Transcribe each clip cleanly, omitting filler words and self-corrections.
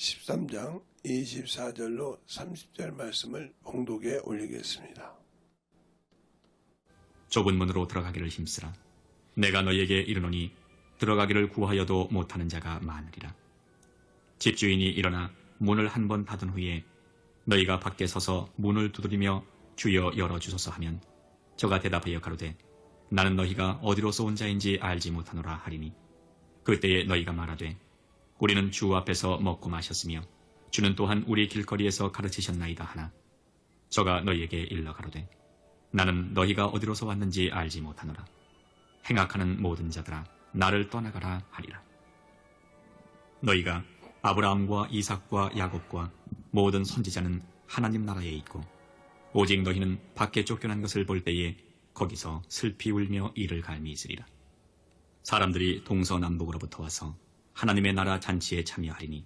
13장 24절로 30절 말씀을 봉독에 올리겠습니다. 좁은 문으로 들어가기를 힘쓰라. 내가 너희에게 이르노니 들어가기를 구하여도 못하는 자가 많으리라. 집주인이 일어나 문을 한 번 닫은 후에 너희가 밖에 서서 문을 두드리며 주여 열어주소서 하면 저가 대답하여 가로되 나는 너희가 어디로서 온 자인지 알지 못하노라 하리니 그때에 너희가 말하되 우리는 주 앞에서 먹고 마셨으며 주는 또한 우리 길거리에서 가르치셨나이다 하나 저가 너희에게 일러 가로되 나는 너희가 어디로서 왔는지 알지 못하노라. 행악하는 모든 자들아 나를 떠나가라 하리라. 너희가 아브라함과 이삭과 야곱과 모든 선지자는 하나님 나라에 있고 오직 너희는 밖에 쫓겨난 것을 볼 때에 거기서 슬피 울며 이를 갈미 있으리라. 사람들이 동서남북으로부터 와서 하나님의 나라 잔치에 참여하리니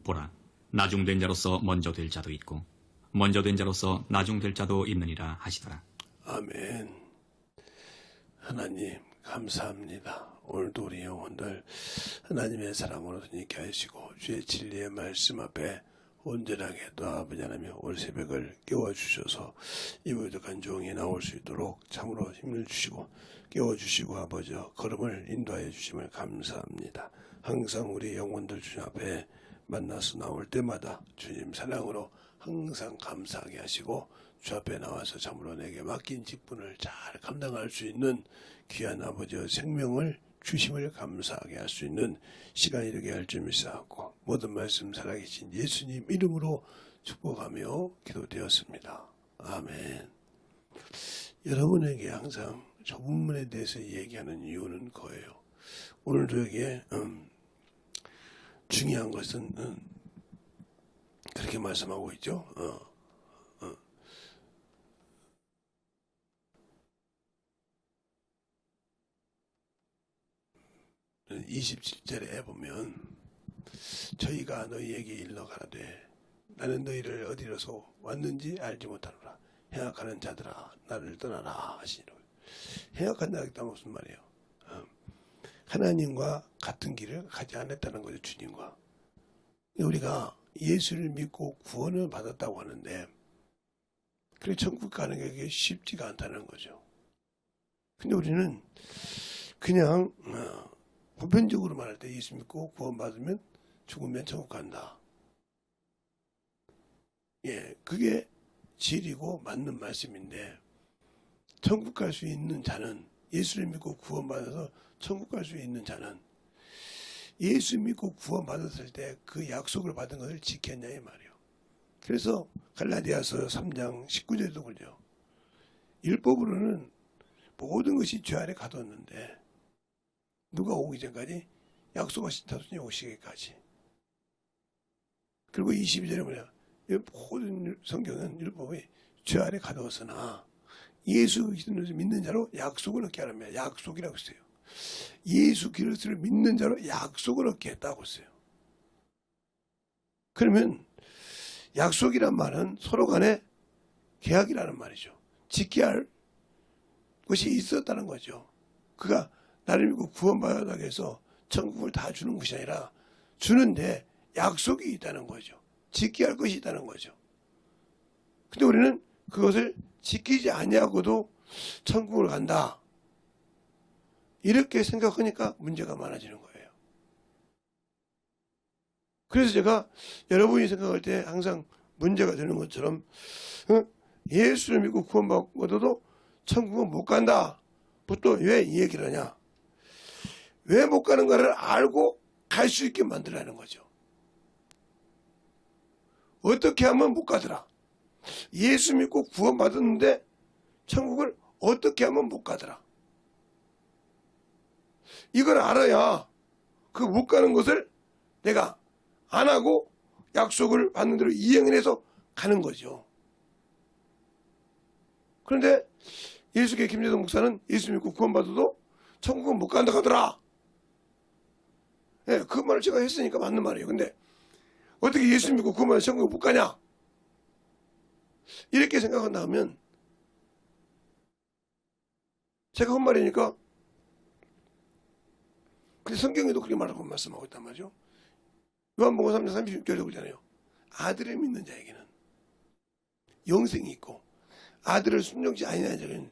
보라 나중된 자로서 먼저 될 자도 있고 먼저 된 자로서 나중될 자도 있느니라 하시더라. 아멘. 하나님 감사합니다. 오늘도 우리 영혼들 하나님의 사랑으로 있게 하시고 주의 진리의 말씀 앞에 온전하게 또 아버지 하나님 오늘 새벽을 깨워주셔서 이 부족한 종이 나올 수 있도록 참으로 힘을 주시고 깨워주시고 아버지 걸음을 인도하여 주심을 감사합니다. 항상 우리 영혼들 주님 앞에 만나서 나올 때마다 주님 사랑으로 항상 감사하게 하시고 주 앞에 나와서 참으로 내게 맡긴 직분을 잘 감당할 수 있는 귀한 아버지의 생명을 주심을 감사하게 할 수 있는 시간이 되게 할 줄 믿사옵고 모든 말씀 살아계신 예수님 이름으로 축복하며 기도되었습니다. 아멘. 여러분에게 항상 좁은 문에 대해서 얘기하는 이유는 그거예요. 오늘도 여기에 중요한 것은 그렇게 말씀하고 있죠. 27절에 보면 저희가 너희에게 일러 가라되 나는 너희를 어디로서 왔는지 알지 못하노라. 행악하는 자들아 나를 떠나라 하시니라. 행악한다는 무슨 말이에요? 하나님과 같은 길을 가지 않았다는 거죠. 주님과. 우리가 예수를 믿고 구원을 받았다고 하는데 그래 천국 가는 게 쉽지가 않다는 거죠. 근데 우리는 그냥 보편적으로 말할 때 예수 믿고 구원받으면 죽으면 천국 간다. 예, 그게 진리고 맞는 말씀인데 천국 갈 수 있는 자는 예수를 믿고 구원받아서 천국 갈 수 있는 자는 예수 믿고 구원받았을 때 그 약속을 받은 것을 지켰냐 이 말이에요. 그래서 갈라디아서 3장 19절에도 그러죠. 율법으로는 모든 것이 죄 아래 가뒀는데 누가 오기 전까지 약속하신 자손이 오시기까지. 그리고 22절에 뭐냐. 모든 성경은 율법이 죄 아래 가두었으나 예수 그리스도를 믿는 자로 약속을 얻게 하라며 약속이라고 했어요. 예수 그리스도를 믿는 자로 약속을 얻게 했다고 했어요. 그러면 약속이란 말은 서로 간에 계약이라는 말이죠. 지켜야 할 것이 있었다는 거죠. 그가 나를 믿고 구원받았다고 해서 천국을 다 주는 것이 아니라 주는데 약속이 있다는 거죠. 지켜야 할 것이 있다는 거죠. 근데 우리는 그것을 지키지 아니하고도 천국을 간다. 이렇게 생각하니까 문제가 많아지는 거예요. 그래서 제가 여러분이 생각할 때 항상 문제가 되는 것처럼 예수를 믿고 구원받고도 천국은 못 간다. 또 왜 이 얘기를 하냐. 왜 못 가는가를 알고 갈 수 있게 만들라는 거죠. 어떻게 하면 못 가더라. 예수 믿고 구원받았는데 천국을 어떻게 하면 못 가더라. 이걸 알아야 그 못 가는 것을 내가 안 하고 약속을 받는 대로 이행을 해서 가는 거죠. 그런데 예수교회 김재동 목사는 예수 믿고 구원받아도 천국은 못 간다고 하더라. 예, 그 말을 제가 했으니까 맞는 말이에요. 근데 어떻게 예수 믿고 구원받아 천국에 못 가냐? 이렇게 생각한다면 제가 한 말이니까 근데 성경에도 그렇게 말하고 말씀하고 있단 말이죠. 요한복음 3장 36절에 보잖아요. 아들을 믿는 자에게는 영생이 있고 아들을 순종치 아니하는 자에게는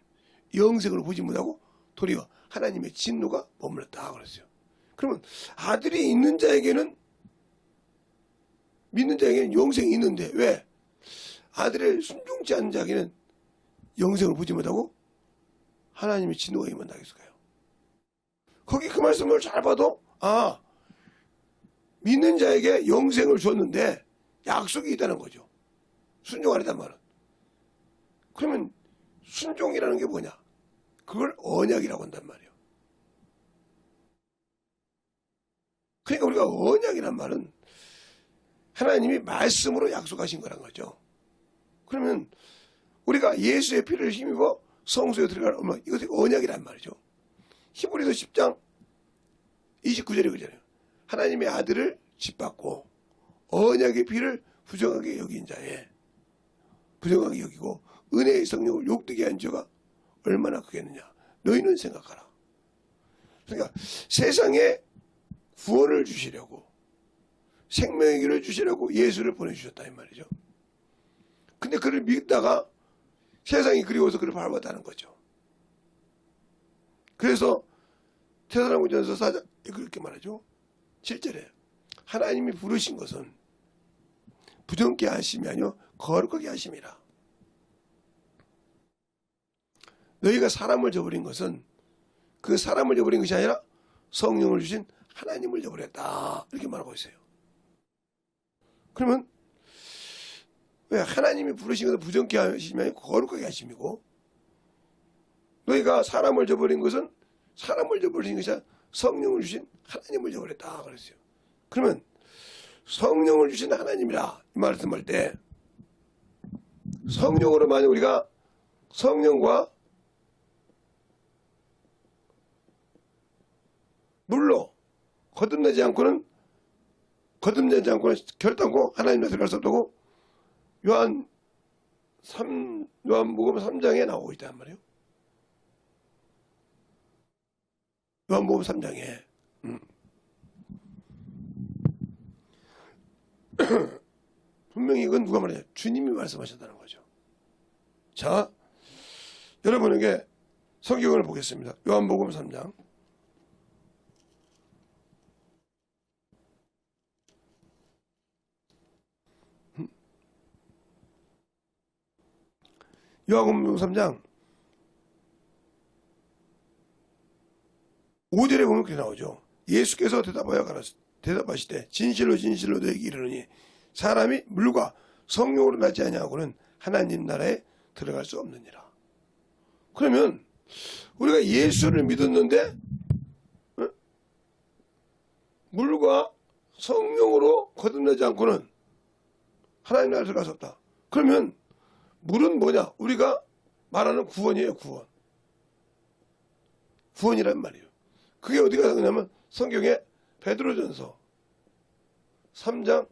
영생을 보지 못하고 도리어 하나님의 진노가 머물렀다 그랬어요. 그러면 아들이 있는 자에게는 믿는 자에게는 영생이 있는데 왜 아들을 순종치 않는 자에게는 영생을 보지 못하고 하나님의 진노가 임한다겠을까요? 거기 그 말씀을 잘 봐도 믿는 자에게 영생을 줬는데 약속이 있다는 거죠. 순종 안 했단 말은. 그러면 순종이라는 게 뭐냐? 그걸 언약이라고 한단 말이에요. 그러니까 우리가 언약이란 말은 하나님이 말씀으로 약속하신 거란 거죠. 그러면 우리가 예수의 피를 힘입어 성소에 들어갈 이것이 언약이란 말이죠. 히브리서 10장 29절에 그러잖아요. 하나님의 아들을 짓밟고 언약의 피를 부정하게 여긴 자에 부정하게 여기고 은혜의 성령을 욕되게 한 죄가 얼마나 크겠느냐. 너희는 생각하라. 그러니까 세상에 구원을 주시려고 생명의 길을 주시려고 예수를 보내주셨다 이 말이죠. 근데 그를 믿다가 세상이 그리워서 그를 밟았다는 거죠. 그래서 테살로니가전서 4장 그렇게 말하죠. 7절에 하나님이 부르신 것은 부정케 하심이 아니요 거룩하게 하심이라. 너희가 사람을 저버린 것은 그 사람을 저버린 것이 아니라 성령을 주신 하나님을 저버렸다. 이렇게 말하고 있어요. 그러면 왜 하나님이 부르신 것은 부정케 하심이 아니고 거룩하게 하심이고 너희가 사람을 저버린 것은 사람을 저버린 것이 아니라 성령을 주신 하나님을 저버렸다. 그랬어요. 그러면 성령을 주신 하나님이라 이 말씀할 때 성령으로 만약 우리가 성령과 물로 거듭나지 않고는 결단코 하나님께 들어갈 수 없다고 요한복음 3장에 나오고 있단 말이에요. 요한복음 3장에 분명히 이건 누가 말하냐? 주님이 말씀하셨다는 거죠. 자, 여러분에게 성경을 보겠습니다. 요한복음 3장. 요한복음 3장 5절에 보면 그렇게 나오죠. 예수께서 대답하시되 진실로 진실로 너에게 이르노니 사람이 물과 성령으로 나지 아니하고는 하나님 나라에 들어갈 수 없느니라. 그러면 우리가 예수를 믿었는데 물과 성령으로 거듭나지 않고는 하나님 나라에 들어갈 수 없다. 그러면 물은 뭐냐? 우리가 말하는 구원이에요. 구원이란 말이에요. 그게 어디가 나오냐면 성경에 베드로전서 3장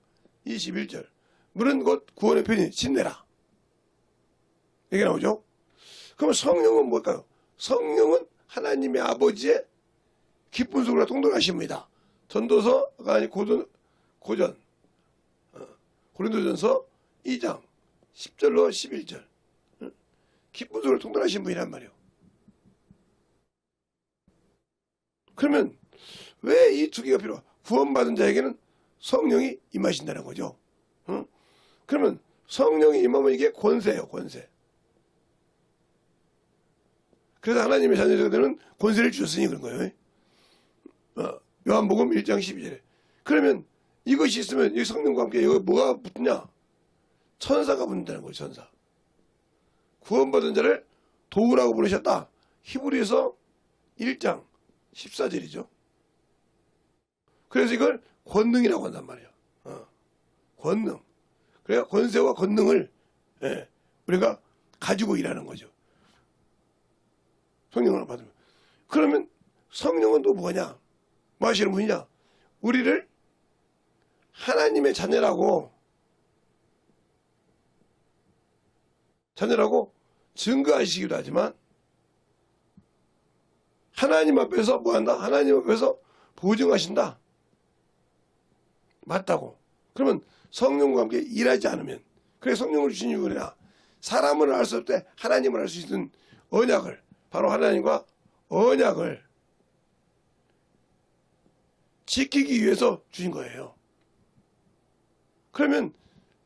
21절 물은 곧 구원의 편이 진내라 이게 나오죠. 그럼 성령은 뭘까요? 성령은 하나님의 아버지의 기쁜 소리가 통돌하십니다. 전도서가 아니 고린도전서 2장 10절로 11절 기쁜 소리를 통달하신 분이란 말이에요. 그러면 왜 이 두 개가 필요해? 구원받은 자에게는 성령이 임하신다는 거죠. 그러면 성령이 임하면 이게 권세예요. 권세. 그래서 하나님의 자녀들은 권세를 주셨으니 그런 거예요. 요한복음 1장 12절에 그러면 이것이 있으면 이 성령과 함께 여기 뭐가 붙냐? 천사가 붙는다는 거예요. 천사. 구원받은 자를 도우라고 부르셨다. 히브리서 1장 14절이죠. 그래서 이걸 권능이라고 한단 말이에요. 권능. 그래야 권세와 권능을 우리가 가지고 일하는 거죠. 성령을 받으면. 그러면 성령은 또 뭐냐? 뭐 하시는 분이냐? 우리를 하나님의 자녀라고 증거하시기도 하지만 하나님 앞에서 뭐한다? 하나님 앞에서 보증하신다. 맞다고. 그러면 성령과 함께 일하지 않으면, 그래 성령을 주신 이유가 사람을 알 수 없을 때 하나님을 알 수 있는 언약을, 바로 하나님과 언약을 지키기 위해서 주신 거예요. 그러면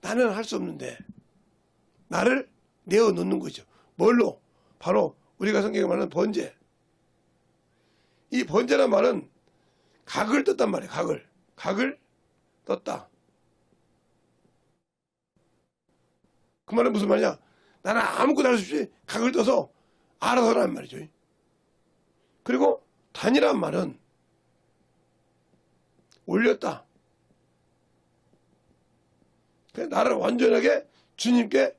나는 할 수 없는데 나를 내어 놓는 거죠. 뭘로? 바로 우리가 성경에 말하는 번제. 이 번제란 말은 각을 떴단 말이에요. 각을 떴다. 그 말은 무슨 말이냐? 나는 아무것도 할 수 없이 각을 떠서 알아서 하란 말이죠. 그리고 단이란 말은 올렸다. 나를 완전하게 주님께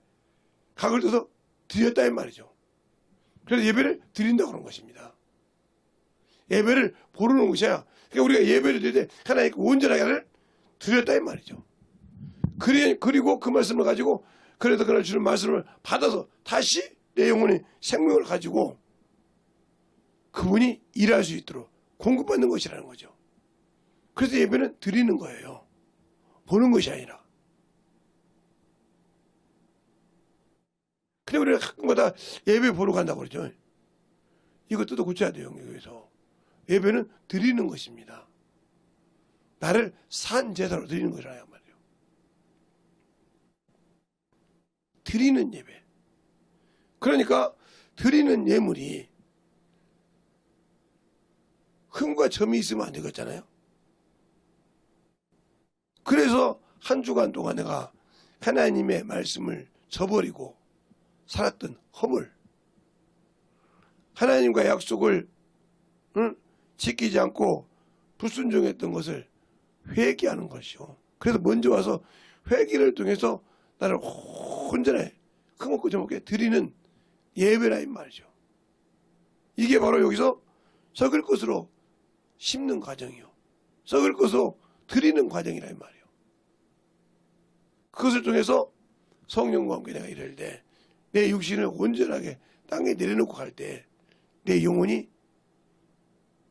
각을 떠서 드렸다 이 말이죠. 그래서 예배를 드린다고 그런 것입니다. 예배를 보르는 것이야. 그러니까 우리가 예배를 드릴 때 하나님께 온전하게 드렸다 이 말이죠. 그리고 그 말씀을 가지고 그래도 그날 주는 말씀을 받아서 다시 내 영혼의 생명을 가지고 그분이 일할 수 있도록 공급받는 것이라는 거죠. 그래서 예배는 드리는 거예요. 보는 것이 아니라. 근데 우리가 가끔마다 예배 보러 간다고 그러죠. 이것도 또 고쳐야 돼요, 여기서. 예배는 드리는 것입니다. 나를 산 제사로 드리는 것이라 말이에요. 드리는 예배. 그러니까 드리는 예물이 흠과 점이 있으면 안 되겠잖아요. 그래서 한 주간 동안 내가 하나님의 말씀을 저버리고 살았던 허물, 하나님과 약속을 지키지 않고 불순종했던 것을 회개하는 것이요. 그래서 먼저 와서 회개를 통해서 나를 온전히 흠없고 점없게 드리는 예배라 이 말이죠. 이게 바로 여기서 썩을 것으로 심는 과정이요. 썩을 것으로 드리는 과정이라 이 말이에요. 그것을 통해서 성령과 함께 내가 이럴 때 내 육신을 온전하게 땅에 내려놓고 갈 때 내 영혼이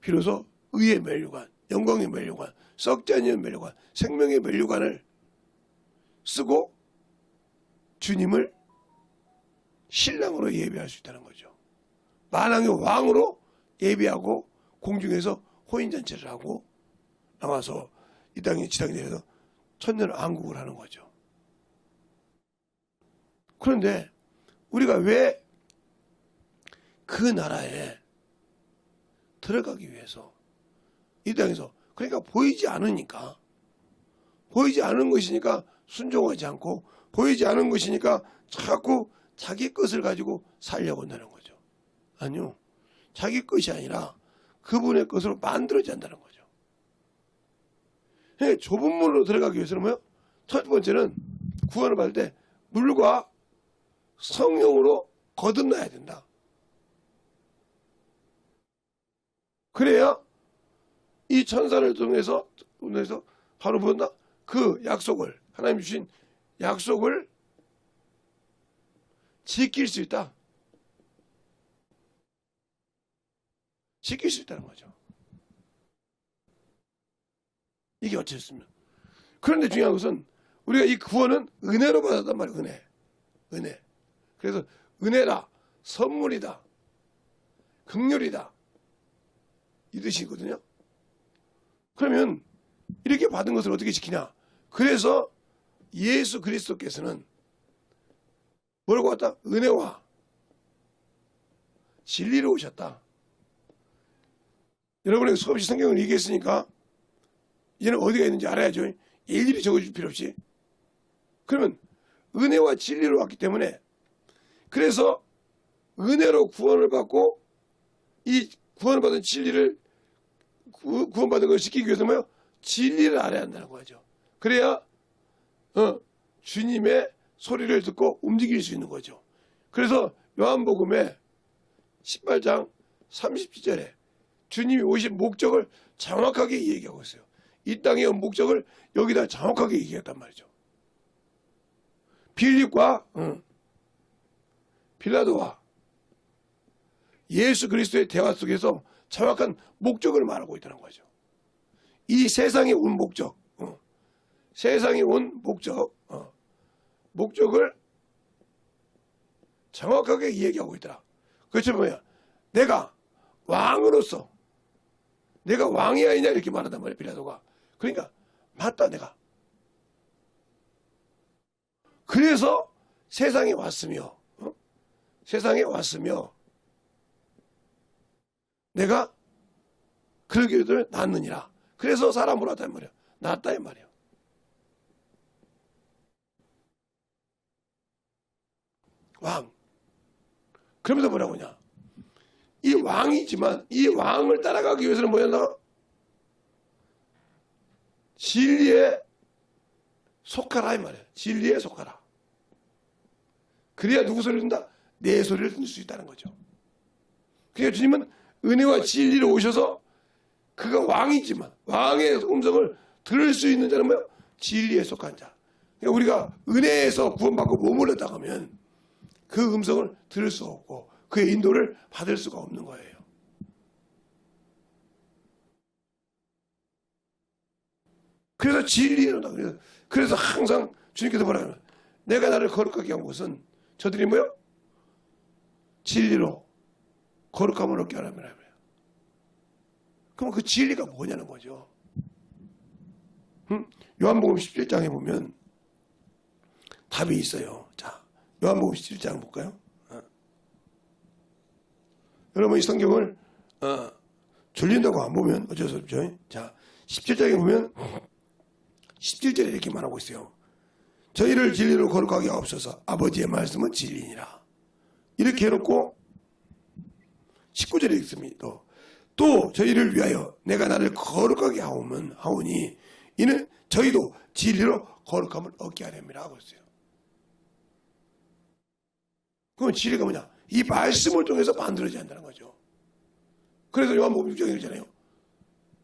비로소 의의 면류관, 영광의 면류관, 썩지 않는 면류관, 생명의 면류관을 쓰고 주님을 신랑으로 예배할 수 있다는 거죠. 만왕의 왕으로 예배하고 공중에서 호인잔치를 하고 나와서 이 땅에 지상에 내려서 천년왕국을 하는 거죠. 그런데 우리가 왜 그 나라에 들어가기 위해서 이 땅에서, 그러니까 보이지 않으니까, 보이지 않은 것이니까 순종하지 않고, 보이지 않은 것이니까 자꾸 자기 것을 가지고 살려고 한다는 거죠. 아니요, 자기 것이 아니라 그분의 것으로 만들어야 한다는 거죠. 그러니까 좁은 문으로 들어가기 위해서는 뭐요? 첫 번째는 구원을 받을 때 물과 성령으로 거듭나야 된다. 그래야 이 천사를 통해서 바로 본다. 그 약속을, 하나님 주신 약속을 지킬 수 있다. 지킬 수 있다는 거죠. 이게 어쨌습니까? 그런데 중요한 것은 우리가 이 구원은 은혜로 받았단 말이에요. 은혜. 그래서 은혜라, 선물이다, 긍휼이다 이 뜻이거든요. 그러면 이렇게 받은 것을 어떻게 지키냐? 그래서 예수 그리스도께서는 뭐라고 왔다? 은혜와 진리로 오셨다. 여러분에게 수없이 성경을 얘기했으니까 이제는 어디가 있는지 알아야죠. 일일이 적어줄 필요 없이. 그러면 은혜와 진리로 왔기 때문에, 그래서 은혜로 구원을 받고 이 구원을 받은 진리를, 구원받은 것을 지키기 위해서 뭐요? 진리를 알아야 한다는 거죠. 그래야 주님의 소리를 듣고 움직일 수 있는 거죠. 그래서 요한복음에 18장 37절에 주님이 오신 목적을 정확하게 얘기하고 있어요. 이 땅에 온 목적을 여기다 정확하게 얘기했단 말이죠. 빌립과 빌라도와 예수 그리스도의 대화 속에서 정확한 목적을 말하고 있다는 거죠. 이 세상에 온 목적, 세상에 온 목적을 정확하게 이야기하고 있더라. 그것이 뭐야? 내가 왕으로서 내가 왕이 아니냐 이렇게 말한단 말이야, 빌라도가. 그러니까 맞다, 내가. 그래서 세상에 왔으며 세상에 왔으며 내가 그런 길을 낳느니라. 그래서 사람으로 왔단 말이야. 낳았다 이 말이야. 왕. 그러면서 뭐라고 하냐? 이 왕이지만 이 왕을 따라가기 위해서는 뭐였나? 진리에 속하라 이 말이야. 진리에 속하라. 그래야 누구 소리를 듣는다? 내 소리를 들을 수 있다는 거죠. 그러니까 주님은 은혜와 진리로 오셔서 그가 왕이지만 왕의 음성을 들을 수 있는 자는 뭐야? 진리에 속한 자. 그러니까 우리가 은혜에서 구원받고 머물렀다 하면 그 음성을 들을 수 없고 그의 인도를 받을 수가 없는 거예요. 그래서 진리로 그래서 항상 주님께서 뭐라 하면 내가 나를 거룩하게 한 것은 저들이 뭐요? 진리로 거룩함을 얻게 하라며. 그럼 그 진리가 뭐냐는 거죠. 요한복음 17장에 보면 답이 있어요. 자, 요한복음 17장 볼까요? 여러분 이 성경을 졸린다고 안 보면 어쩔 수 없죠. 자, 17장에 보면 17절에 이렇게 말하고 있어요. 저희를 진리로 거룩하게 하옵소서. 아버지의 말씀은 진리니라. 이렇게 해놓고 19절에 있습니다. 또 저희를 위하여 내가 나를 거룩하게 하오니 이는 저희도 진리로 거룩함을 얻게 하렵니다 하고 있어요. 그럼 진리가 뭐냐? 이 말씀을 통해서 만들어져야 한다는 거죠. 그래서 요한복음 6장에 그러잖아요.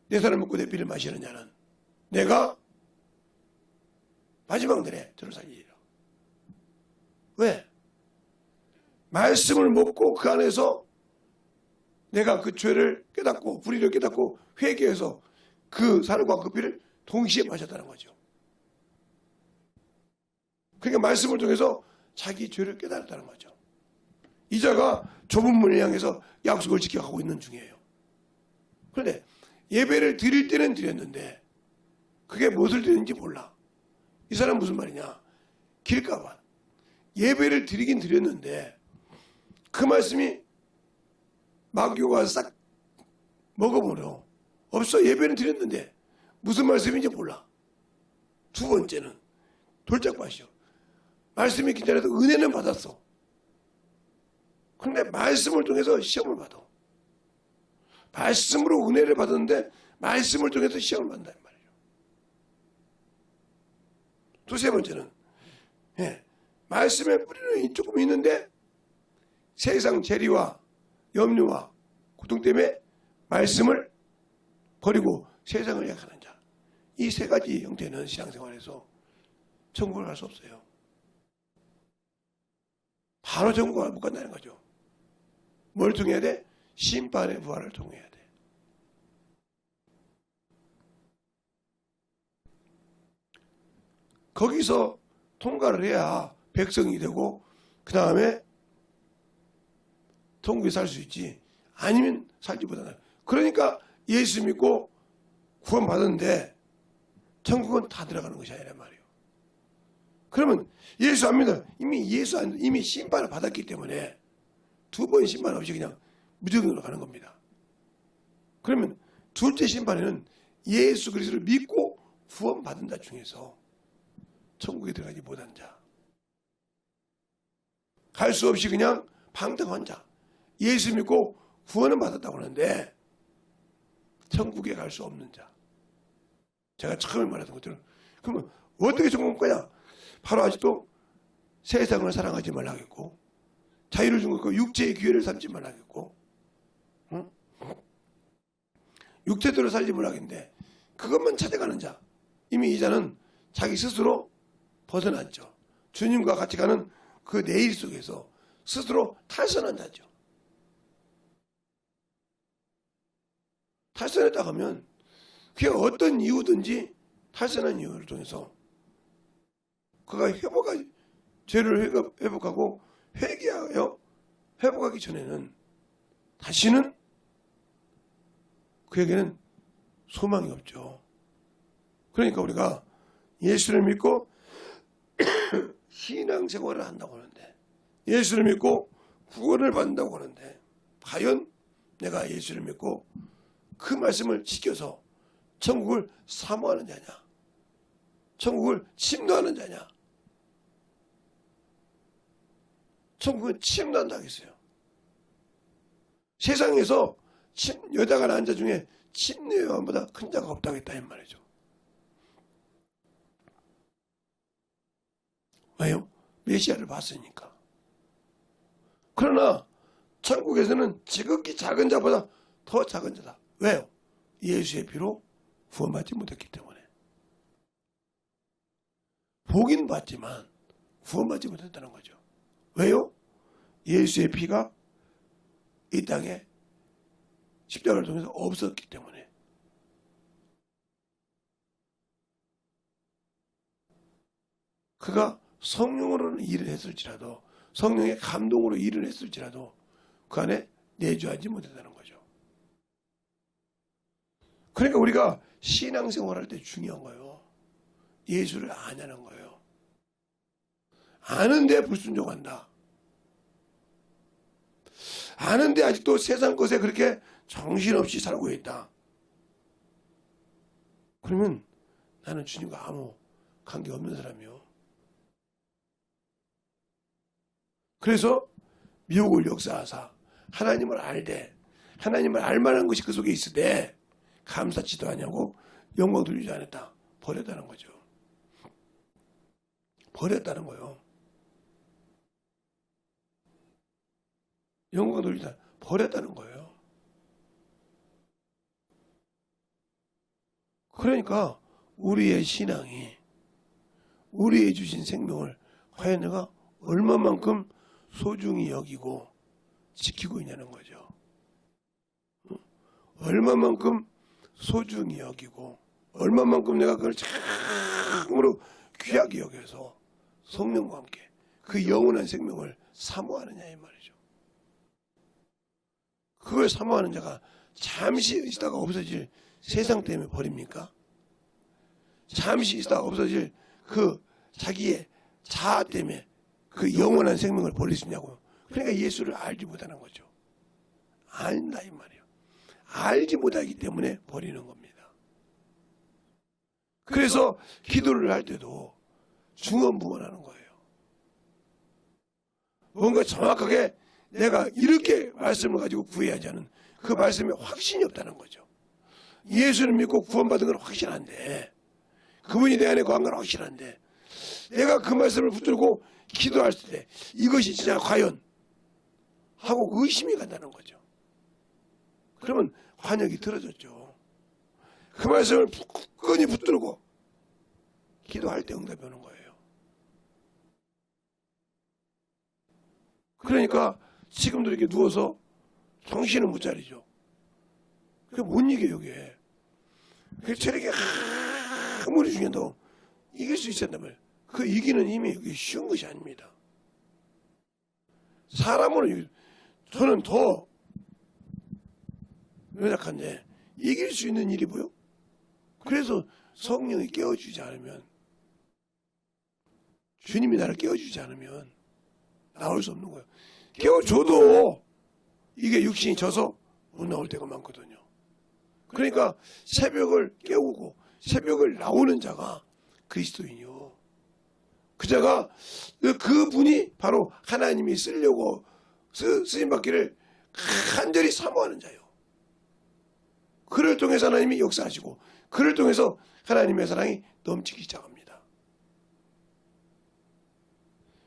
내 살을 먹고 내 피를 마시는 자는 내가 마지막 날에 저를 살리리라. 왜? 말씀을 먹고 그 안에서 내가 그 죄를 깨닫고 불의를 깨닫고 회개해서 그 살과 그 피를 동시에 마셨다는 거죠. 그러니까 말씀을 통해서 자기 죄를 깨달았다는 거죠. 이자가 좁은 문을 향해서 약속을 지켜가고 있는 중이에요. 그런데 예배를 드릴 때는 드렸는데 그게 무엇을 드리는지 몰라. 이 사람 무슨 말이냐? 길가반. 예배를 드리긴 드렸는데 그 말씀이 마귀가 싹 먹어버려. 없어. 예배는 드렸는데 무슨 말씀인지 몰라. 두 번째는 돌짝밭이요. 말씀이 기다려도 은혜는 받았어. 그런데 말씀을 통해서 시험을 받아. 말씀으로 은혜를 받았는데 말씀을 통해서 시험을 받는단 말이에요. 두세 번째는 말씀의 뿌리는 조금 있는데 세상 재리와 염려와 고통 때문에 말씀을 버리고 세상을 향하는 자. 이 세 가지 형태는 신앙생활에서 천국을 갈 수 없어요. 바로 천국을 못 간다는 거죠. 뭘 통해야 돼? 심판의 부활을 통해야 돼. 거기서 통과를 해야 백성이 되고 그 다음에 천국에 살 수 있지. 아니면 살지 못한다. 그러니까 예수 믿고 구원 받았는데 천국은 다 들어가는 것이 아니란 말이에요. 그러면 예수 안 믿어. 이미 심판을 받았기 때문에 두 번 심판 없이 그냥 무조건으로 가는 겁니다. 그러면 둘째 심판에는 예수 그리스도를 믿고 구원 받은 자 중에서 천국에 들어가지 못한 자, 갈 수 없이 그냥 방탕한 자, 예수 믿고 구원은 받았다고 하는데 천국에 갈 수 없는 자. 제가 처음에 말했던 것처럼 그러면 어떻게 천국 가냐? 바로 아직도 세상을 사랑하지 말라겠고 자유를 준 것과 육체의 기회를 삼지 말라겠고 육체대로 살지 말라겠는데 그것만 찾아가는 자. 이미 이 자는 자기 스스로 벗어났죠. 주님과 같이 가는 그 내일 속에서 스스로 탈선한 자죠. 탈선했다 하면 그게 어떤 이유든지 탈선한 이유를 통해서 그가 죄를 회복하고 회개하여 회복하기 전에는 다시는 그에게는 소망이 없죠. 그러니까 우리가 예수를 믿고 신앙생활을 한다고 하는데, 예수를 믿고 구원을 받는다고 하는데, 과연 내가 예수를 믿고 그 말씀을 지켜서 천국을 사모하는 자냐, 천국을 침노하는 자냐. 천국은 침노한다 하겠어요. 세상에서 여자가 낳은 자 중에 침례요한보다 큰 자가 없다겠다 이 말이죠. 왜요? 메시아를 봤으니까. 그러나 천국에서는 지극히 작은 자보다 더 작은 자다. 왜요? 예수의 피로 구원받지 못했기 때문에. 보긴 봤지만 구원받지 못했다는 거죠. 왜요? 예수의 피가 이 땅에 십자가를 통해서 없었기 때문에. 그가 성령으로는 일을 했을지라도, 성령의 감동으로 일을 했을지라도 그 안에 내주하지 못했다는 거죠. 그러니까 우리가 신앙생활할 때 중요한 거예요. 예수를 아냐는 거예요. 아는데 불순종한다. 아는데 아직도 세상 것에 그렇게 정신없이 살고 있다. 그러면 나는 주님과 아무 관계없는 사람이요. 그래서 미혹을 역사하사 하나님을 알되, 하나님을 알만한 것이 그 속에 있으되 감사치도 아니하고 영광 돌리지 않았다. 버렸다는 거죠. 버렸다는 거예요. 영광 돌리지 않았다. 버렸다는 거예요. 그러니까 우리의 신앙이, 우리의 주신 생명을 과연 내가 얼마만큼 소중히 여기고 지키고 있냐는 거죠. 얼마만큼 소중히 여기고, 얼마만큼 내가 그걸 참으로 귀하게 여겨서 성령과 함께 그 영원한 생명을 사모하느냐 이 말이죠. 그걸 사모하는 자가 잠시 있다가 없어질 세상 때문에 버립니까? 잠시 있다가 없어질 그 자기의 자아 때문에 그 영원한 생명을 버릴 수 있냐고요. 그러니까 예수를 알지 못하는 거죠. 안다 이 말이에요. 알지 못하기 때문에 버리는 겁니다. 그래서 기도를 할 때도 중언부언하는 거예요. 뭔가 정확하게 내가 이렇게 말씀을 가지고 구해야지 하는 그 말씀에 확신이 없다는 거죠. 예수를 믿고 구원받은 건 확실한데, 그분이 내 안에 거한 건 확실한데, 내가 그 말씀을 붙들고 기도할 때 이것이 진짜 과연 하고 의심이 간다는 거죠. 그러면 환역이 들어졌죠. 그 말씀을 굳건히 붙들고 기도할 때 응답이 오는 거예요. 그러니까 지금도 이렇게 누워서 정신을 못 차리죠. 그게 못 이겨요, 이게. 그 체력이 아무리 중요한다고 이길 수 있었다면 그 이기는 힘이 쉬운 것이 아닙니다. 사람으로 저는 더 연약한데 이길 수 있는 일이 뭐요? 그래서 성령이 깨워주지 않으면, 주님이 나를 깨워주지 않으면 나올 수 없는 거예요. 깨워줘도 이게 육신이 져서 못 나올 때가 많거든요. 그러니까 새벽을 깨우고 새벽을 나오는 자가 그리스도인이요. 그 자가, 그분이 바로 하나님이 쓰려고 쓰임받기를 간절히 사모하는 자요. 그를 통해서 하나님이 역사하시고 그를 통해서 하나님의 사랑이 넘치기 시작합니다.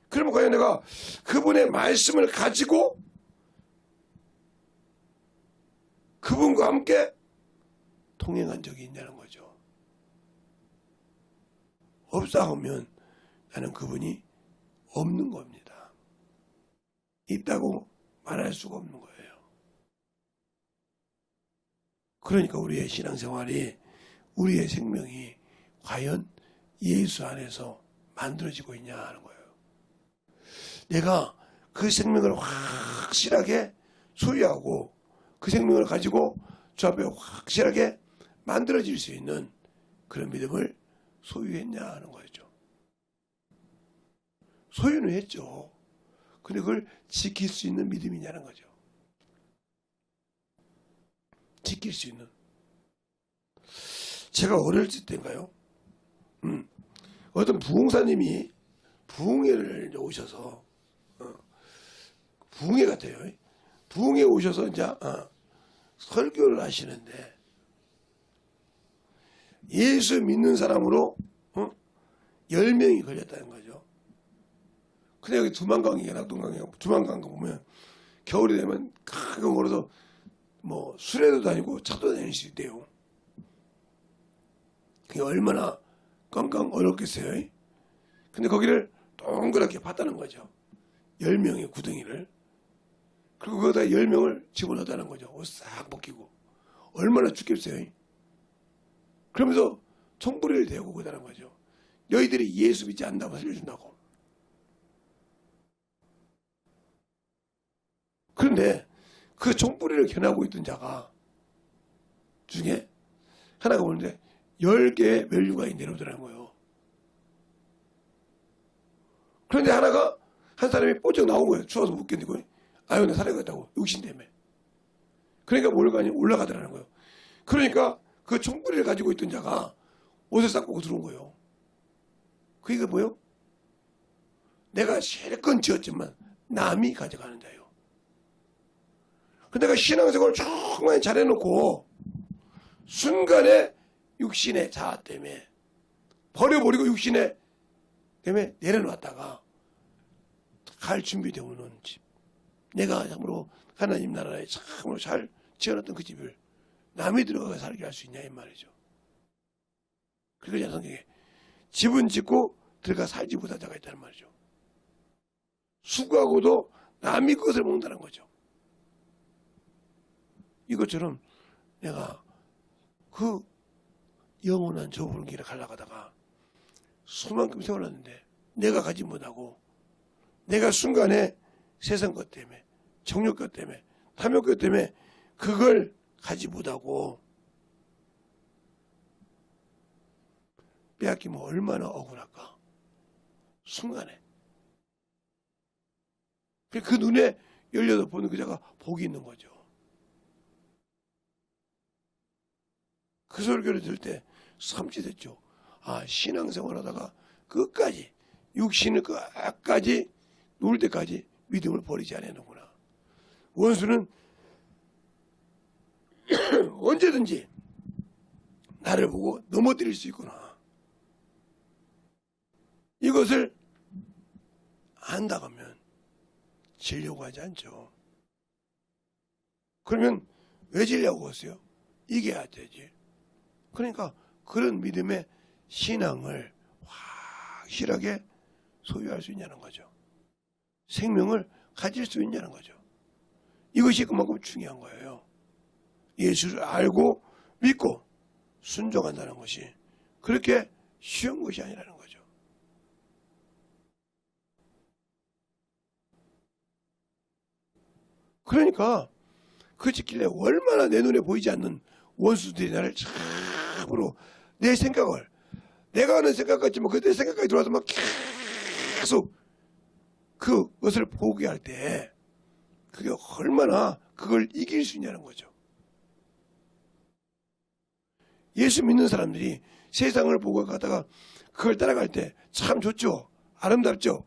그러면 과연 내가 그분의 말씀을 가지고 그분과 함께 동행한 적이 있냐는 거죠. 없다 하면 나는 그분이 없는 겁니다. 있다고 말할 수가 없는 거예요. 그러니까 우리의 신앙생활이, 우리의 생명이 과연 예수 안에서 만들어지고 있냐 하는 거예요. 내가 그 생명을 확실하게 소유하고 그 생명을 가지고 주 앞에 확실하게 만들어질 수 있는 그런 믿음을 소유했냐 하는 거죠. 소유는 했죠. 근데 그걸 지킬 수 있는 믿음이냐는 거죠. 지킬 수 있는. 제가 어렸을 때인가요? 어떤 부흥사님이 부흥회를 오셔서 부흥회 같아요. 부흥회 오셔서 이제 설교를 하시는데 예수 믿는 사람으로 10명이 걸렸다는 거죠. 근데 여기 두만강이나 낙동강이나 두만강 보면 겨울이 되면 가끔 걸어서 뭐 수레도 다니고 차도 다닐 수 있대요. 그게 얼마나 깡깡 어렵겠어요. 근데 거기를 동그랗게 봤다는 거죠. 10명의 구덩이를. 그리고 거기다 10명을 집어넣었다는 거죠. 옷 싹 벗기고. 얼마나 춥겠어요. 그러면서 총부리를 대고 그러다는 거죠. 너희들이 예수 믿지 않는다고 살려준다고. 그런데 그 총부리를 겨누고 있던 자가 중에 하나가 보는데 10개의 멸류관이 내려오더라는 거예요. 그런데 하나가 한 사람이 뽀쩍 나온 거예요. 추워서 못 견디고. 아유, 나 살아야겠다고. 육신 때문에. 그러니까 몰간이 올라가더라는 거예요. 그러니까 그 총부리를 가지고 있던 자가 옷을 싹 벗고 들어온 거예요. 그게 뭐예요? 내가 실컷 지었지만 남이 가져가는 자예요. 근데 내가 신앙생활을 정말 잘해놓고 순간에 육신의 자아 때문에 버려버리고 육신의 때문에 내려놨다가 갈 준비되어 오는 집. 내가 참으로 하나님 나라에 참으로 잘 지어놨던 그 집을 남이 들어가 살게 할 수 있냐 이 말이죠. 그리고 성경에 집은 짓고 들어가 살지 못한 자가 있다는 말이죠. 수고하고도 남이 그것을 먹는다는 거죠. 이것처럼 내가 그 영원한 저 푸른 길을 가려가다가 수만큼 세월났는데 내가 가지 못하고 내가 순간에 세상 것 때문에 정욕 것 때문에 탐욕 것 때문에 그걸 가지 못하고 빼앗기면 얼마나 억울할까. 순간에. 그 눈에 열려서 보는 그자가 복이 있는 거죠. 그 설교를 들을 때 삼치됐죠. 아, 신앙생활 하다가 끝까지 육신을 끝까지 누울 때까지 믿음을 버리지 않는구나. 원수는 언제든지 나를 보고 넘어뜨릴 수 있구나. 이것을 안다고 하면 지려고 하지 않죠. 그러면 왜 지려고 했어요? 이겨야 되지. 그러니까 그런 믿음의 신앙을 확실하게 소유할 수 있냐는 거죠. 생명을 가질 수 있냐는 거죠. 이것이 그만큼 중요한 거예요. 예수를 알고 믿고 순종한다는 것이 그렇게 쉬운 것이 아니라는 거죠. 그러니까 그 지킬래 얼마나 내 눈에 보이지 않는 원수들이 나를 참으로 내 생각을 내가 하는 생각 같지만 그 내 생각까지 들어와서 막 계속 그것을 보게 할 때 그게 얼마나 그걸 이길 수 있냐는 거죠. 예수 믿는 사람들이 세상을 보고 가다가 그걸 따라갈 때 참 좋죠. 아름답죠.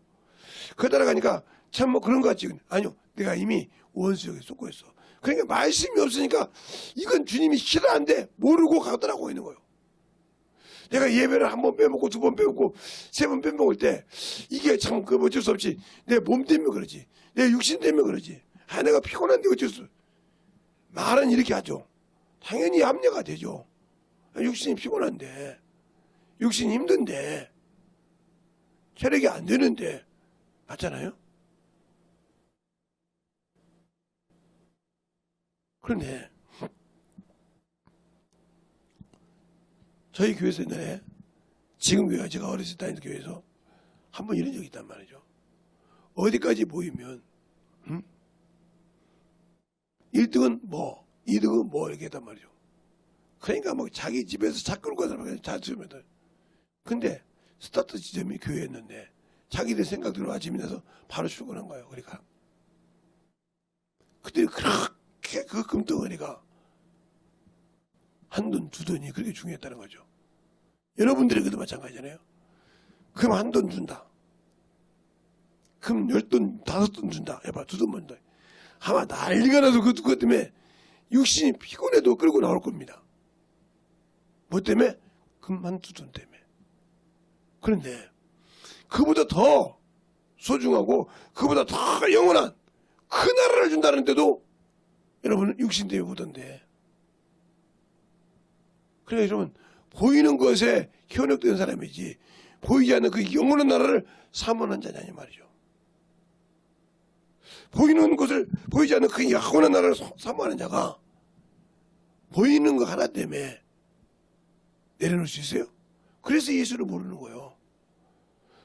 그걸 따라가니까 참 뭐 그런 것 같지. 아니요. 내가 이미 원수에게 쏟고 있어. 그러니까 말씀이 없으니까 이건 주님이 싫어한데 모르고 가더라고 있는 거예요. 내가 예배를 한 번 빼먹고 두 번 빼먹고 세 번 빼먹을 때 이게 참 그 어쩔 수 없이 내 몸 때문에 그러지. 내 육신 때문에 그러지. 아, 내가 피곤한데 어쩔 수. 말은 이렇게 하죠. 당연히 합리가 되죠. 육신이 피곤한데, 육신이 힘든데, 체력이 안 되는데, 맞잖아요? 그런데, 저희 교회에서 옛날에, 지금 교회가 제가 어렸을 때 다니는 교회에서, 한번 이런 적이 있단 말이죠. 어디까지 보이면 1등은 뭐 2등은 뭐 이렇게 했단 말이죠. 그러니까 막 자기 집에서 차 끌고 가서 자주면은 근데 스타트 지점이 교회였는데 자기들 생각대로 아침에 나서 바로 출근한 거예요. 그러니까 그때 그렇게 그 금덩어리가 한 돈, 두 돈이 그렇게 중요했다는 거죠. 여러분들에게도 마찬가지잖아요. 금 한 돈 준다. 금 10돈, 5돈 준다. 해봐, 2돈만 더. 아마 난리가 나서 그것 때문에 육신이 피곤해도 끌고 나올 겁니다. 뭐 때문에? 금 한 두 돈 때문에. 그런데 그보다 더 소중하고 그보다 더 영원한 그 나라를 준다는데도 여러분은 육신 때문에 보던데. 그러니까 여러분 보이는 것에 현혹된 사람이지 보이지 않는 그 영원한 나라를 사모하는 자냐 말이죠. 보이는 것을 보이지 않는 그 영원한 나라를 사모하는 자가 보이는 거 하나 때문에 내려놓을 수 있어요? 그래서 예수를 모르는 거예요.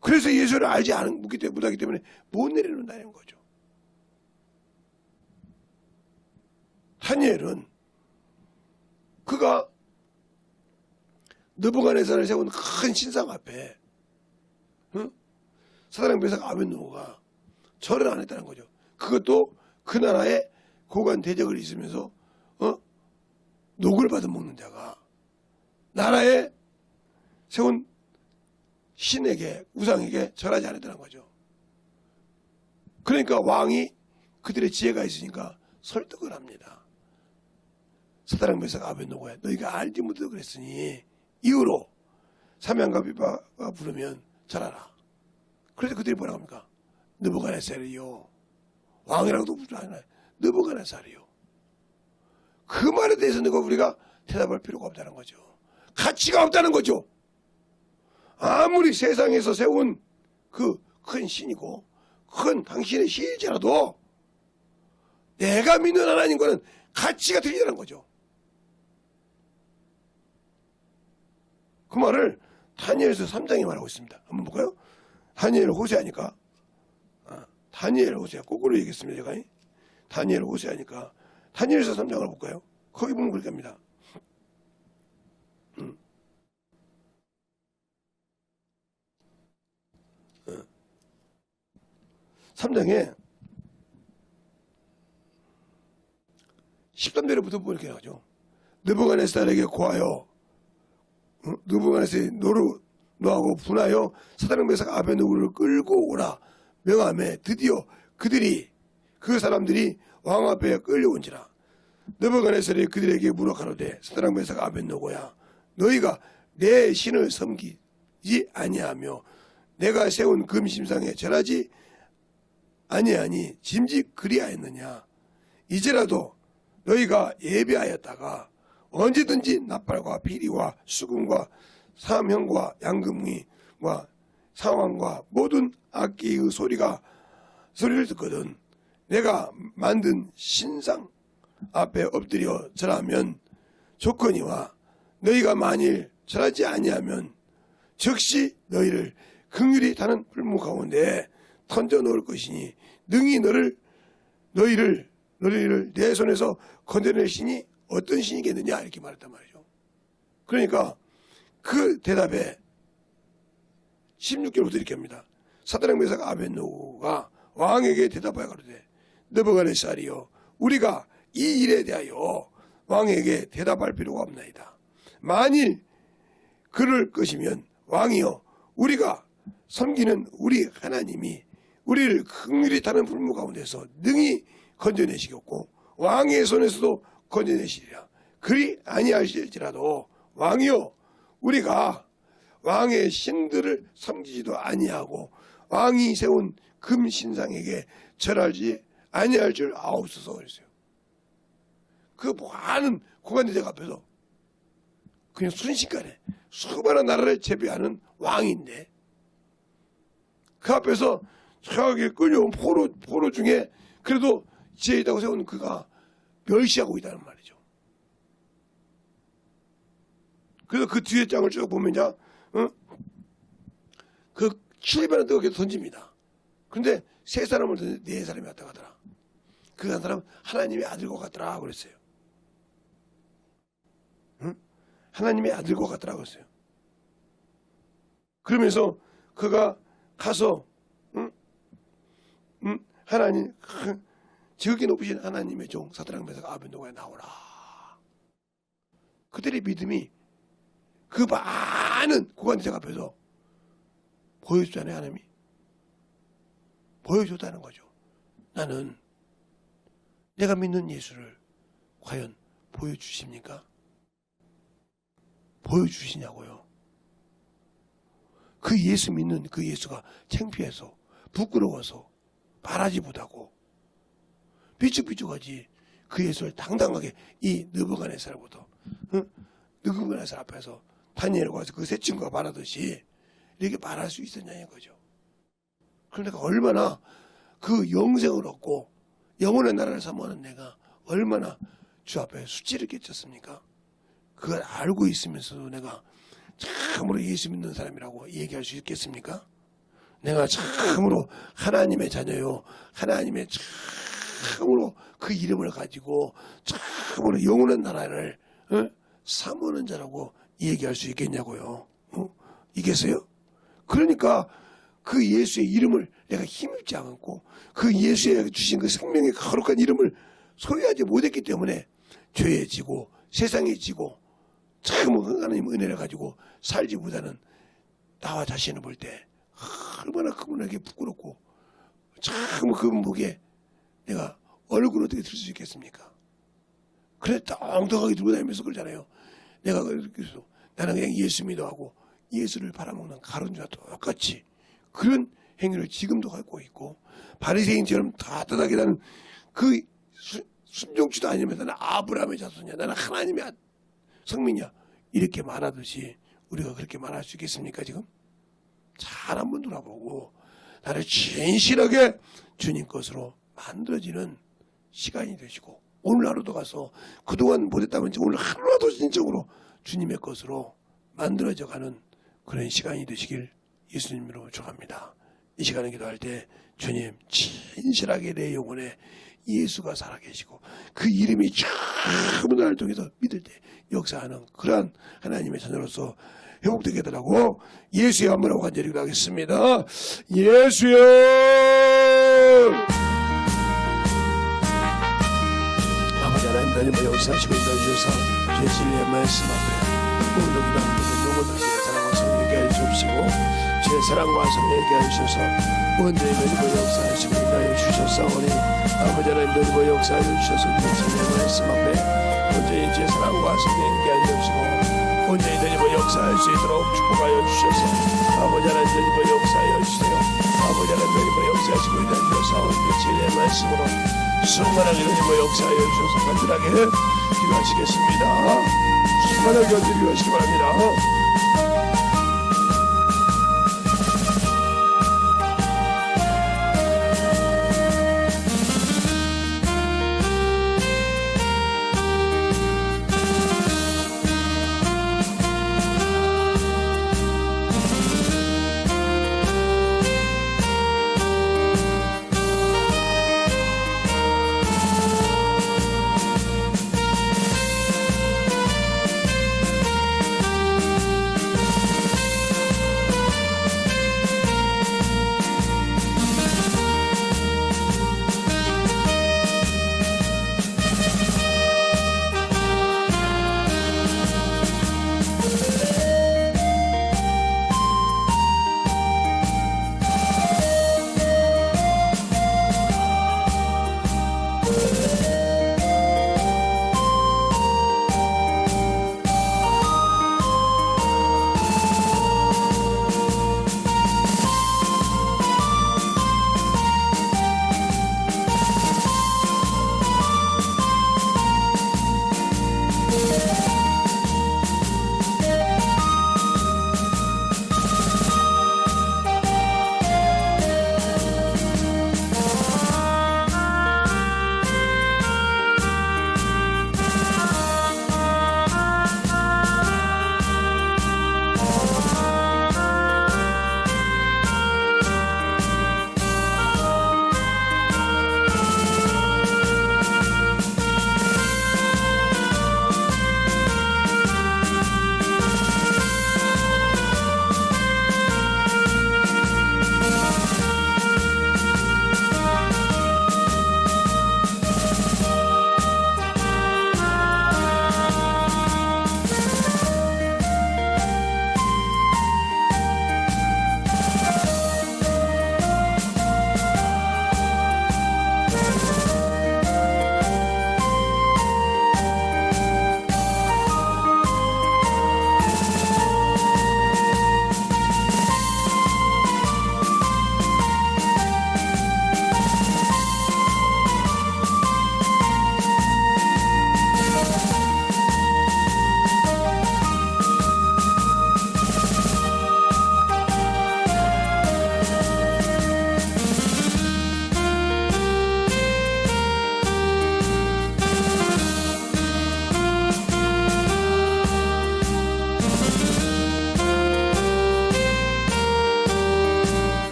그래서 예수를 알지 못하기 때문에 못 내려놓는다는 거죠. 다니엘은 그가 느부갓네살을 세운 큰 신상 앞에 사드락 메삭 아벳느고가 절을 안 했다는 거죠. 그것도 그 나라에 고관 대적을 있으면서 녹을 받아 먹는 자가 나라에 세운 신에게 우상에게 절하지 않았다는 거죠. 그러니까 왕이 그들의 지혜가 있으니까 설득을 합니다. 사드락 메삭 아벳느고야 너희가 알지 못해서 그랬으니 이후로 사명과 비바가 부르면 절하라. 그래서 그들이 뭐라고 합니까? 느부갓네살이요. 왕이라고도 부르지 않아요. 느부갓네살이요. 그 말에 대해서는 우리가 대답할 필요가 없다는 거죠. 가치가 없다는 거죠. 아무리 세상에서 세운 그 큰 신이고 큰 당신의 신일지라도 내가 믿는 하나님과는 가치가 틀리다는 거죠. 그 말을 다니엘서 3장에 말하고 있습니다. 한번 볼까요? 다니엘 호세아니까 다니엘 호세아 거꾸로 얘기했습니다. 제가 다니엘 호세아니까 다니엘서 3장을 볼까요? 거기 보면 그렇게 합니다. 3장에 13절부터 보면 이렇게 나오죠. 느부갓네살에게 고하여 느부갓네살이 노하고 분하여 사드락 메삭 아벳느고를 끌고 오라 명함에 드디어 그 사람들이 왕 앞에 끌려온지라. 느부갓네살이 그들에게 물어 가로되 사드락 메삭 아벳느고야 너희가 내 신을 섬기지 아니하며 내가 세운 금심상에 절하지 아니하니 짐짓 그리하였느냐. 이제라도 너희가 예배하였다가 언제든지 나팔과 피리와 수금과 사명과 양금과 상황과 모든 악기의 소리를 듣거든 내가 만든 신상 앞에 엎드려 절하면 조건이와 너희가 만일 절하지 아니하면 즉시 너희를 긍휼히 타는 풀무 가운데 던져 놓을 것이니 능히 너희를 내 손에서 건져낼 신이 어떤 신이겠느냐 이렇게 말했단 말이죠. 그러니까 그 대답에 16절부터 이렇게 합니다. 사드락 메삭 아벳느고가 왕에게 대답하여 가로되 느부갓네살이여 우리가 이 일에 대하여 왕에게 대답할 필요가 없나이다. 만일 그럴 것이면 왕이여 우리가 섬기는 우리 하나님이 우리를 긍휼히 타는 불무 가운데서 능히 건져내시겠고 왕의 손에서도 건져내시리라. 그리 아니하실지라도 왕이여 우리가 왕의 신들을 섬기지도 아니하고 왕이 세운 금신상에게 절하지 아니할 줄 아옵소서 그랬어요. 그 많은 고관대적 앞에서 그냥 순식간에 수많은 나라를 제비하는 왕인데 그 앞에서 저기 끌려온 포로 중에 그래도 지혜 있다고 세운 그가 멸시하고 있다는 말이죠. 그래서 그 뒤에 장을 쭉 보면요, 그 7배나 더 던집니다. 그런데 세 사람을 던졌는데 네 사람이 왔다 가더라. 그 한 사람 하나님의 아들과 같더라 그랬어요. 응? 하나님의 아들과 같더라 그랬어요. 그러면서 그가 가서 하나님 지극히 높으신 하나님의 종 사드락 메삭 아벤노고에 나오라. 그들의 믿음이 그 많은 고관대장 앞에서 보여주잖아요. 하나님이 보여줬다는 거죠. 나는 내가 믿는 예수를 과연 보여주십니까? 보여주시냐고요. 그 예수 믿는 그 예수가 창피해서 부끄러워서 말하지 못하고 삐죽삐죽하지 그 예수를 당당하게 이 느부갓네살부터 느부갓네살 앞에서 다니엘과 와서 그 세 친구가 말하듯이 이렇게 말할 수 있었냐는 거죠. 그럼 내가 얼마나 그 영생을 얻고 영원의 나라를 사모하는 내가 얼마나 주 앞에 수치를 끼쳤습니까? 그걸 알고 있으면서도 내가 참으로 예수 믿는 사람이라고 얘기할 수 있겠습니까? 내가 참으로 하나님의 자녀요. 하나님의 참으로 그 이름을 가지고 참으로 영원한 나라를 사모하는 자라고 얘기할 수 있겠냐고요. 이겠어요? 그러니까 그 예수의 이름을 내가 힘입지 않고 그 예수의 주신 그 생명의 거룩한 이름을 소유하지 못했기 때문에 죄에 지고 세상에 지고 참 하나님 은혜를 가지고 살지 못하는 나와 자신을 볼 때 얼마나 그분에게 부끄럽고 참 그 목에 내가 얼굴을 어떻게 들 수 있겠습니까? 그래 엉덩하게 들고 다니면서 그러잖아요. 내가 그래서 나는 그냥 예수 믿어하고 예수를 팔아먹는 가론주와 똑같이 그런 행위를 지금도 갖고 있고 바리새인처럼 따뜻하게 나는 그 순종치도 아니면서 나는 아브라함의 자손이야. 나는 하나님의 성민이야. 이렇게 말하듯이 우리가 그렇게 말할 수 있겠습니까 지금? 잘 한번 돌아보고 나를 진실하게 주님 것으로 만들어지는 시간이 되시고 오늘 하루도 가서 그동안 못했다면 오늘 하루라도 진정으로 주님의 것으로 만들어져가는 그런 시간이 되시길 예수님으로 축원합니다. 이 시간에 기도할 때 주님 진실하게 내 영혼에 예수가 살아계시고 그 이름이 전부 나를 통해서 믿을 때 역사하는 그러한 하나님의 자녀로서 회복되게 해달라고 예수의 한번하고 간절히 기도하겠습니다. 예수여 아버지 하나님 나님의 역사하시고 인도해주셔서 주의 진리의 말씀 앞에 오늘도 기도합니다. 영원하신 사랑과 성령께 해주시옵시고 주의 사랑과 성령께 해주셔서 원죄의 너희의 역사하시고 인도해 주셨사오니 아버지 하나님 너희의 역사해 주셔서 주의 진리의 말씀 앞에 원죄의 주의 사랑과 성령께 해주시고 온전히 너희의 역사할 수 있도록 축복하여 주셔서 아버지 하나님 너희의 역사하여 주세요. 아버지 하나님 너희의 역사하시고 인도해 주셔서 진리의 말씀으로 수많은 너희의 역사하여 주셔서 간절하게 기도하시겠습니다. 수많은 견디를 하시기 바랍니다.